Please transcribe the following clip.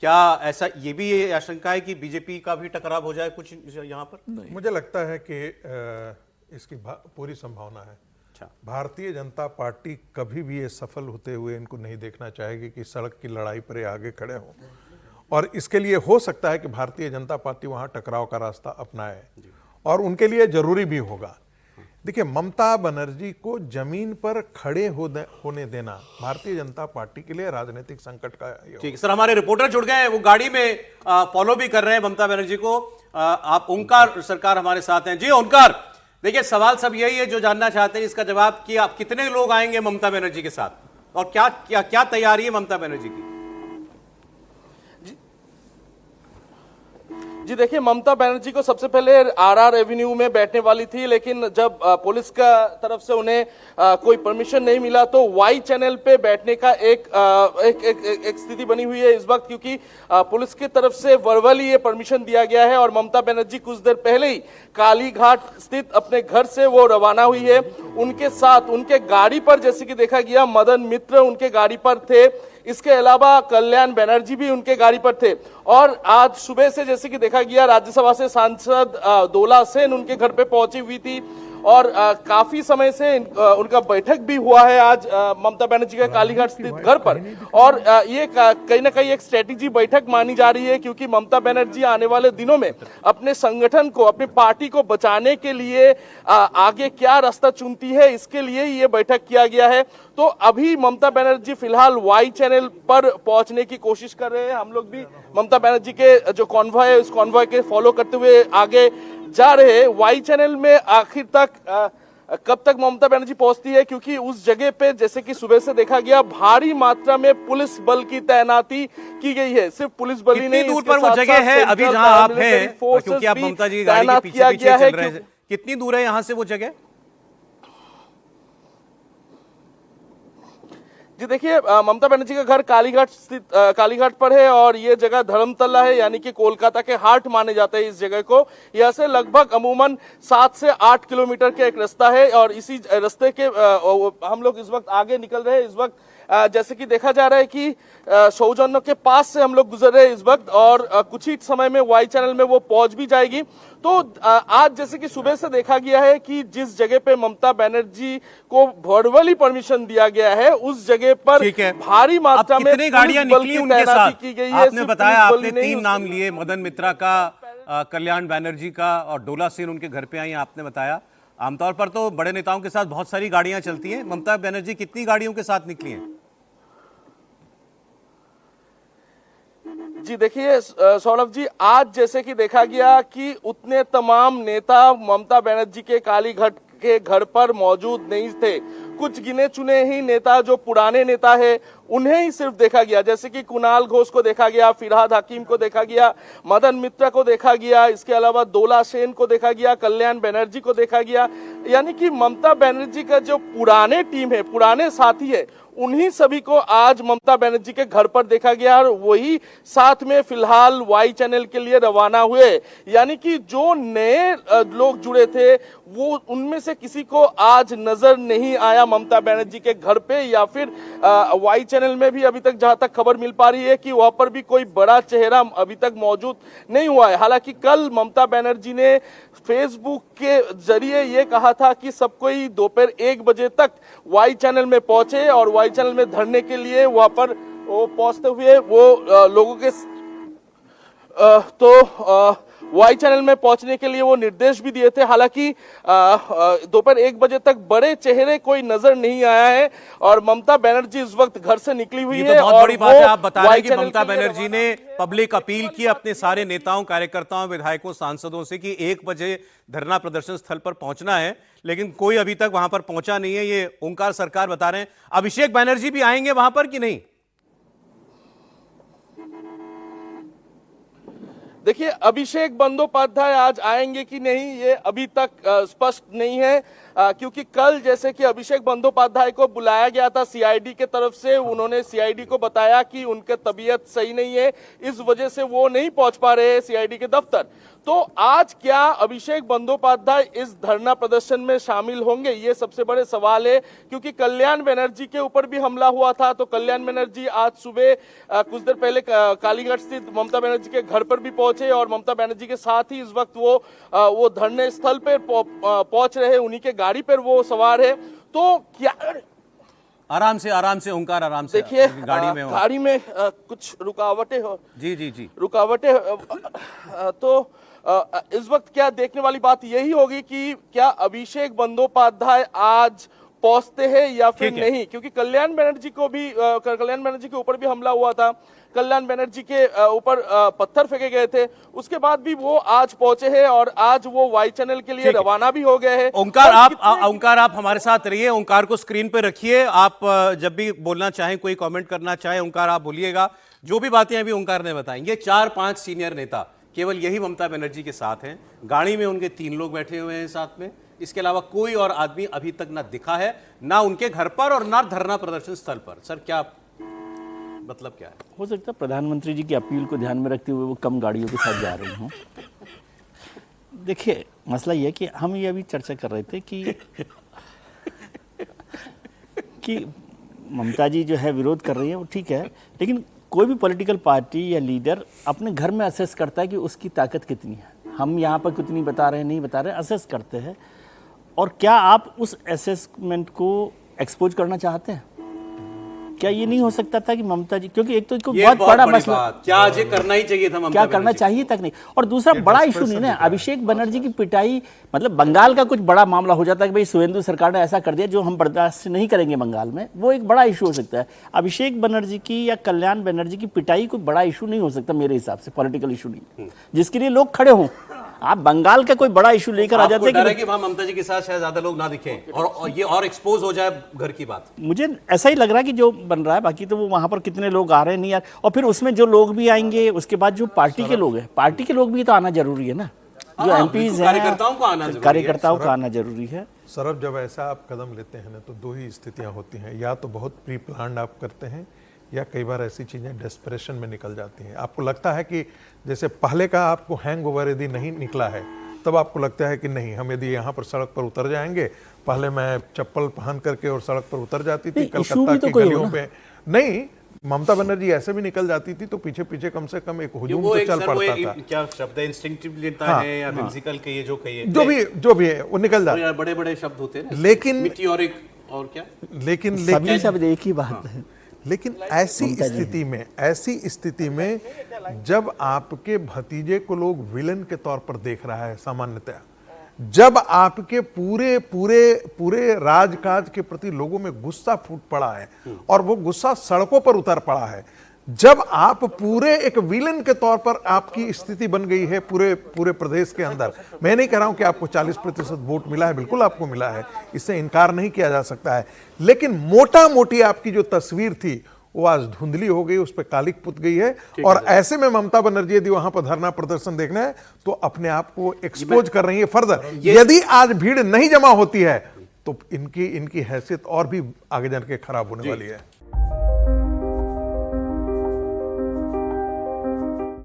क्या ऐसा ये भी ये आशंका है कि बीजेपी का भी टकराव हो जाए कुछ यहाँ पर? मुझे लगता है कि इसकी पूरी संभावना है। अच्छा, भारतीय जनता पार्टी कभी भी ये सफल होते हुए इनको नहीं देखना चाहेगी कि सड़क की लड़ाई पर ये आगे खड़े हों, और इसके लिए हो सकता है कि भारतीय जनता पार्टी वहां टकराव का रास्ता अपनाए, और उनके लिए जरूरी भी होगा। देखिए, ममता बनर्जी को जमीन पर खड़े होने देना भारतीय जनता पार्टी के लिए राजनीतिक संकट का ठीक है सर। हमारे रिपोर्टर जुड़ गए हैं, वो गाड़ी में फॉलो भी कर रहे हैं ममता बनर्जी को। आप ओंकार सरकार हमारे साथ हैं। जी ओंकार, देखिए सवाल सब यही है जो जानना चाहते हैं, इसका जवाब कि आप कितने लोग आएंगे ममता बनर्जी के साथ, और क्या क्या क्या तैयारी है ममता बनर्जी की? जी देखिए, ममता बनर्जी को सबसे पहले आरआर एवेन्यू में बैठने वाली थी, लेकिन जब पुलिस का तरफ से उन्हें कोई परमिशन नहीं मिला तो वाई चैनल पे बैठने का एक स्थिति बनी हुई है इस वक्त, क्योंकि पुलिस की तरफ से वर्बली ये परमिशन दिया गया है और ममता बनर्जी कुछ देर पहले ही कालीघाट स्थित अपने घर से वो रवाना हुई है। उनके साथ उनके गाड़ी पर जैसे कि देखा गया मदन मित्र उनके गाड़ी पर थे, इसके अलावा कल्याण बनर्जी भी उनके गाड़ी पर थे, और आज सुबह से जैसे कि देखा गया राज्यसभा से सांसद दोला सेन उनके घर पे पहुंची हुई थी, और काफी समय से उनका बैठक भी हुआ है आज ममता बनर्जी के कालीघाट स्थित घर पर, और ये कहीं ना कहीं एक स्ट्रेटेजी बैठक मानी जा रही है, क्योंकि ममता बनर्जी आने वाले दिनों में अपने संगठन को, अपनी पार्टी को बचाने के लिए आगे क्या रास्ता चुनती है, इसके लिए ये बैठक किया गया है। तो अभी ममता बनर्जी फिलहाल वाई चैनल पर पहुंचने की कोशिश कर रहे हैं। हम लोग भी ममता बनर्जी के जो कॉन्वॉय है उस कॉन्वॉय के फॉलो करते हुए आगे जा रहे हैं। वाई चैनल में आखिर तक कब तक ममता बनर्जी पहुंचती है, क्योंकि उस जगह पे जैसे कि सुबह से देखा गया भारी मात्रा में पुलिस बल की तैनाती की गई है। सिर्फ पुलिस बल ही नहीं, कितनी दूर पर वो जगह है अभी जहां आप हैं, क्योंकि आप ममता जी की गाड़ी के पीछे पीछे चल रहे हैं, कितनी दूर है यहां से वो जगह? जी देखिए, ममता बनर्जी का घर कालीघाट स्थित कालीघाट पर है, और ये जगह धर्मतला है, यानी कि कोलकाता के हार्ट माने जाते हैं इस जगह को। यहाँ से लगभग अमूमन 7 से 8 किलोमीटर का एक रास्ता है, और इसी रास्ते के हम लोग इस वक्त आगे निकल रहे हैं। इस वक्त जैसे कि देखा जा रहा है कि सौजन्य के पास से हम लोग गुजर रहे हैं इस वक्त, और कुछ ही समय में वाई चैनल में वो पहुंच भी जाएगी। तो आज जैसे कि सुबह से देखा गया है कि जिस जगह पे ममता बनर्जी को वर्बली परमिशन दिया गया है उस जगह पर भारी मात्रा में कितनी गाड़ियां निकली उनके साथ की गई है। आपने बताया, आपने 3 नाम लिए, मदन मित्रा का, कल्याण बनर्जी का और डोला सेन उनके घर पे आई, आपने बताया। आमतौर पर तो बड़े नेताओं के साथ बहुत सारी गाड़ियां चलती हैं, ममता बनर्जी कितनी गाड़ियों के साथ निकली हैं? जी देखिए सौरभ जी, आज जैसे कि देखा गया कि उतने तमाम नेता ममता बनर्जी के कालीघाट के घर पर मौजूद नहीं थे। कुछ गिने चुने ही नेता जो पुराने नेता है उन्हें ही सिर्फ देखा गया, जैसे कि कुणाल घोष को देखा गया, फिरहाद हकीम को देखा गया, मदन मित्रा को देखा गया, इसके अलावा दोला सेन को देखा गया, कल्याण बनर्जी को देखा गया। यानी कि ममता बनर्जी का जो पुराने टीम है, पुराने साथी है, उन्हीं सभी को आज ममता बनर्जी के घर पर देखा गया, और वही साथ में फिलहाल वाई चैनल के लिए रवाना हुए। यानी कि जो नए लोग जुड़े थे वो उनमें से किसी को आज नजर नहीं आया ममता बनर्जी के घर पे, या फिर वाई चैनल में भी अभी तक जहां तक खबर मिल पा रही है कि वहां पर भी कोई बड़ा चेहरा अभी तक मौजूद नहीं हुआ है। हालांकि कल ममता बनर्जी ने फेसबुक के जरिए ये कहा था कि सब कोई दोपहर 1 बजे तक वाई चैनल में पहुंचे, और वाई चैनल में धरने के लिए वहां पर वो पहुंचते हुए वो लोगों के वाई चैनल में पहुंचने के लिए वो निर्देश भी दिए थे। हालांकि दोपहर 1 बजे तक बड़े चेहरे कोई नजर नहीं आया है, और ममता बनर्जी इस वक्त घर से निकली हुई है। तो बहुत बड़ी बात है, आप बता रहे हैं कि ममता बनर्जी ने पब्लिक अपील की अपने सारे नेताओं, कार्यकर्ताओं, विधायकों, सांसदों से कि 1 बजे धरना प्रदर्शन स्थल पर पहुंचना है, लेकिन कोई अभी तक वहां पर पहुंचा नहीं है। ये ओंकार सरकार बता रहे हैं। अभिषेक बनर्जी भी आएंगे वहां पर कि नहीं? देखिए, अभिषेक बंदोपाध्याय आज आएंगे कि नहीं ये अभी तक स्पष्ट नहीं है। क्योंकि कल जैसे कि अभिषेक बंदोपाध्याय को बुलाया गया था सीआईडी के तरफ से, उन्होंने सीआईडी को बताया कि उनकी तबीयत सही नहीं है, इस वजह से वो नहीं पहुंच पा रहे हैं सीआईडी के दफ्तर। तो आज क्या अभिषेक बंदोपाध्याय इस धरना प्रदर्शन में शामिल होंगे, ये सबसे बड़े सवाल है। क्योंकि कल्याण बनर्जी के ऊपर भी हमला हुआ था, तो कल्याण बनर्जी आज सुबह कुछ देर पहले कालीगढ़ स्थित ममता बनर्जी के घर पर भी पहुंचे और ममता बनर्जी के साथ ही इस वक्त वो धरने स्थल पर पहुंच रहे, उन्हीं के गाड़ी पर वो सवार है। तो क्या आराम से ओंकार, आराम से देखिए गाड़ी में कुछ रुकावटें हो, जी रुकावटें तो इस वक्त क्या देखने वाली बात यही होगी कि क्या अभिषेक बंदोपाध्याय आज पहुंचते हैं या फिर नहीं, क्योंकि कल्याण बनर्जी के ऊपर भी हमला हुआ था, कल्याण बनर्जी के ऊपर पत्थर फेंके गए थे, उसके बाद भी वो आज पहुंचे हैं और आज वो वाई चैनल के लिए रवाना भी हो गए हैं। ओंकार आप हमारे साथ रहिए, ओंकार को स्क्रीन पे रखिए, आप जब भी बोलना चाहें, कोई कमेंट करना चाहे, ओंकार आप बोलिएगा। जो भी बातें अभी ओंकार ने बताई, ये 4-5 सीनियर नेता केवल यही ममता बनर्जी के साथ हैं, गाड़ी में उनके 3 लोग बैठे हुए हैं साथ में, इसके अलावा कोई और आदमी अभी तक ना दिखा है, ना उनके घर पर और ना धरना प्रदर्शन स्थल पर। सर क्या मतलब क्या है? हो सकता है प्रधानमंत्री जी की अपील को ध्यान में रखते हुए वो कम गाड़ियों के साथ जा रही हों। देखिए मसला ये है कि हम ये अभी चर्चा कर रहे थे कि ममता जी जो है विरोध कर रही है, वो ठीक है, लेकिन कोई भी पॉलिटिकल पार्टी या लीडर अपने घर में असेस करता है कि उसकी ताकत कितनी है। हम यहाँ पर कितनी बता रहे हैं, नहीं बता रहे, असेस करते हैं। और क्या आप उस असेसमेंट को एक्सपोज करना चाहते हैं? क्या ये नहीं हो सकता था कि ममता जी, क्योंकि एक तो बहुत बड़ा मसला, क्या ये करना ही चाहिए था, क्या करना चाहिए तक नहीं, और दूसरा बड़ा इशू नहीं ना, अभिषेक बनर्जी की पिटाई, मतलब बंगाल का कुछ बड़ा मामला हो जाता है कि भाई शुभेंदु सरकार ने ऐसा कर दिया जो हम बर्दाश्त नहीं करेंगे बंगाल में, वो एक बड़ा इशू हो सकता है। अभिषेक बनर्जी की या कल्याण बनर्जी की पिटाई कोई बड़ा इशू नहीं हो सकता मेरे हिसाब से, पॉलिटिकल इशू नहीं, जिसके लिए लोग खड़े हों। आप बंगाल का कोई बड़ा इशू लेकर आ जाते हैं कि वहां ममता जी के साथ शायद ज्यादा लोग ना दिखें और ये और एक्सपोज हो जाए घर की बात। मुझे ऐसा ही लग रहा है कि जो बन रहा है, बाकी तो वो वहां पर कितने लोग आ रहे हैं नहीं यार, और फिर उसमें जो लोग भी आएंगे उसके बाद जो पार्टी के लोग हैं, पार्टी के लोग भी तो आना जरूरी है ना, जो एमपीज हैं, कार्यकर्ताओं का आना जरूरी है। सौरभ, जब ऐसा आप कदम लेते हैं ना तो 2 ही स्थितियां होती हैं, या तो बहुत प्री प्लान्ड आप करते हैं, या कई बार ऐसी चीज़ें डेस्परेशन में निकल जाती हैं। आपको लगता है कि जैसे पहले का आपको हैंगओवर यदि नहीं निकला है, तब आपको लगता है कि नहीं, हम यदि यहाँ पर सड़क पर उतर जाएंगे, पहले मैं चप्पल पहन करके और सड़क पर उतर जाती थी कलकत्ता की गलियों पे, नहीं, ममता बनर्जी ऐसे भी निकल जाती थी तो पीछे पीछे कम से कम एक हुजूम तो चल पड़ता था। क्या शब्द है, इंस्टिंक्टिव लेता है या व्हिमसिकल के, ये जो कहिए, जो भी है वो निकल जाता है, बड़े बड़े शब्द होते हैं, लेकिन मिटियोरिक और क्या, लेकिन सभी शब्द एक ही बात है। लेकिन ऐसी स्थिति में जब आपके भतीजे को लोग विलन के तौर पर देख रहा है, सामान्यतः जब आपके पूरे राजकाज के प्रति लोगों में गुस्सा फूट पड़ा है और वो गुस्सा सड़कों पर उतर पड़ा है, जब आप पूरे एक विलन के तौर पर आपकी स्थिति बन गई है पूरे प्रदेश के अंदर, मैं नहीं कह रहा हूं कि आपको 40% वोट मिला है, बिल्कुल आपको मिला है, इससे इनकार नहीं किया जा सकता है, लेकिन मोटा मोटी आपकी जो तस्वीर थी वो आज धुंधली हो गई, उस पर कालिक पुत गई है। और ऐसे में ममता बनर्जी यदि वहां पर धरना प्रदर्शन देखना है तो अपने आप को एक्सपोज कर रही है फर्दर। यदि आज भीड़ नहीं जमा होती है तो इनकी हैसियत और भी आगे जाकर खराब होने वाली है।